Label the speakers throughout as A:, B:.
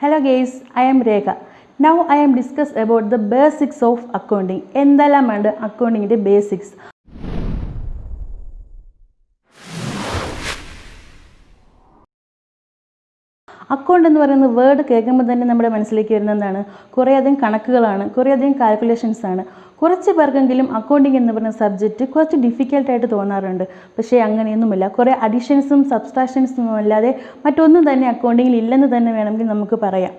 A: Hello guys, I am Rekha. Now I am discuss about the basics of accounting. എന്തെല്ലാമാണ് അക്കൗണ്ടിങ്ങിൻ്റെ basics? Account എന്ന് പറയുന്ന word കേൾക്കുമ്പോൾ തന്നെ നമ്മുടെ മനസ്സിലേക്ക് വരുന്ന എന്താണ്? കുറേയധികം കണക്കുകളാണ്, കുറേയധികം കാൽക്കുലേഷൻസ് ആണ്. കുറച്ച് പേർക്കെങ്കിലും അക്കൗണ്ടിങ് എന്ന് പറയുന്ന സബ്ജക്റ്റ് കുറച്ച് ഡിഫിക്കൽട്ടായിട്ട് തോന്നാറുണ്ട്. പക്ഷേ അങ്ങനെയൊന്നുമില്ല. കുറേ അഡീഷൻസും സബ്സ്ട്രാക്ഷൻസും അല്ലാതെ മറ്റൊന്നും തന്നെ അക്കൗണ്ടിങ്ങിൽ ഇല്ലെന്ന് തന്നെ വേണമെങ്കിൽ നമുക്ക് പറയാം.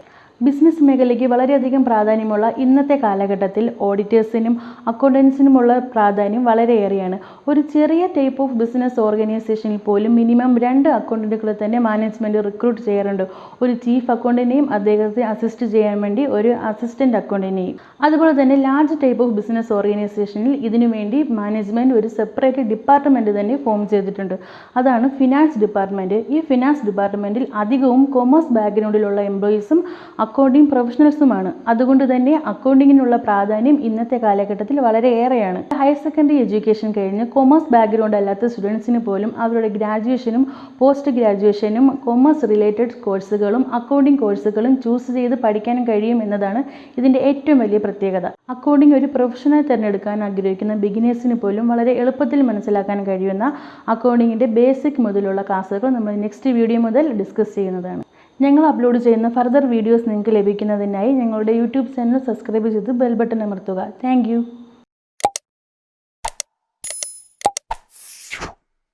A: ബിസിനസ് മേഖലയ്ക്ക് വളരെയധികം പ്രാധാന്യമുള്ള ഇന്നത്തെ കാലഘട്ടത്തിൽ ഓഡിറ്റേഴ്സിനും അക്കൗണ്ടൻസിനുമുള്ള പ്രാധാന്യം വളരെയേറെയാണ്. ഒരു ചെറിയ ടൈപ്പ് ഓഫ് ബിസിനസ് ഓർഗനൈസേഷനിൽ പോലും മിനിമം 2 അക്കൗണ്ടൻറ്റുകളെ തന്നെ മാനേജ്മെൻറ്റ് റിക്രൂട്ട് ചെയ്യാറുണ്ട്. ഒരു ചീഫ് അക്കൗണ്ടൻറ്റിനെയും അദ്ദേഹത്തെ അസിസ്റ്റ് ചെയ്യാൻ വേണ്ടി ഒരു അസിസ്റ്റൻറ്റ് അക്കൗണ്ടൻറ്റിനെയും. അതുപോലെ തന്നെ ലാർജ് ടൈപ്പ് ഓഫ് ബിസിനസ് ഓർഗനൈസേഷനിൽ ഇതിനു വേണ്ടി മാനേജ്മെൻറ്റ് ഒരു സെപ്പറേറ്റ് ഡിപ്പാർട്ട്മെൻറ്റ് തന്നെ ഫോം ചെയ്തിട്ടുണ്ട്. അതാണ് ഫിനാൻസ് ഡിപ്പാർട്ട്മെൻറ്റ്. ഈ ഫിനാൻസ് ഡിപ്പാർട്ട്മെൻറ്റിൽ അധികവും കൊമേഴ്സ് ബാക്ക്ഗ്രൗണ്ടിലുള്ള എംപ്ലോയീസും അക്കൗണ്ടിങ് പ്രൊഫഷണൽസുമാണ്. അതുകൊണ്ട് തന്നെ അക്കൗണ്ടിങ്ങിനുള്ള പ്രാധാന്യം ഇന്നത്തെ കാലഘട്ടത്തിൽ വളരെയേറെയാണ്. ഹയർ സെക്കൻഡറി എഡ്യൂക്കേഷൻ കഴിഞ്ഞ് കൊമേഴ്സ് ബാക്ക്ഗ്രൗണ്ട് അല്ലാത്ത സ്റ്റുഡൻസിന് പോലും അവരുടെ ഗ്രാജുവേഷനും പോസ്റ്റ് ഗ്രാജുവേഷനും കൊമേഴ്സ് റിലേറ്റഡ് കോഴ്സുകളും അക്കൗണ്ടിങ് കോഴ്സുകളും ചൂസ് ചെയ്ത് പഠിക്കാനും കഴിയും എന്നതാണ് ഇതിൻ്റെ ഏറ്റവും വലിയ പ്രത്യേകത. അക്കൗണ്ടിങ് ഒരു പ്രൊഫഷണൽ തിരഞ്ഞെടുക്കാൻ ആഗ്രഹിക്കുന്ന ബിഗിനേഴ്സിന് പോലും വളരെ എളുപ്പത്തിൽ മനസ്സിലാക്കാൻ കഴിയുന്ന അക്കൗണ്ടിങ്ങിൻ്റെ ബേസിക് മുതലുള്ള ക്ലാസ്സുകൾ നമ്മൾ നെക്സ്റ്റ് വീഡിയോ മുതൽ ഡിസ്കസ് ചെയ്യുന്നതാണ്. ഞങ്ങൾ അപ്ലോഡ് ചെയ്യുന്ന ഫർദർ വീഡിയോസ് നിങ്ങൾക്ക് ലഭിക്കുന്നതിനായി ഞങ്ങളുടെ യൂട്യൂബ് ചാനൽ സബ്സ്ക്രൈബ് ചെയ്ത് ബെൽ ബട്ടൺ അമർത്തുക. താങ്ക്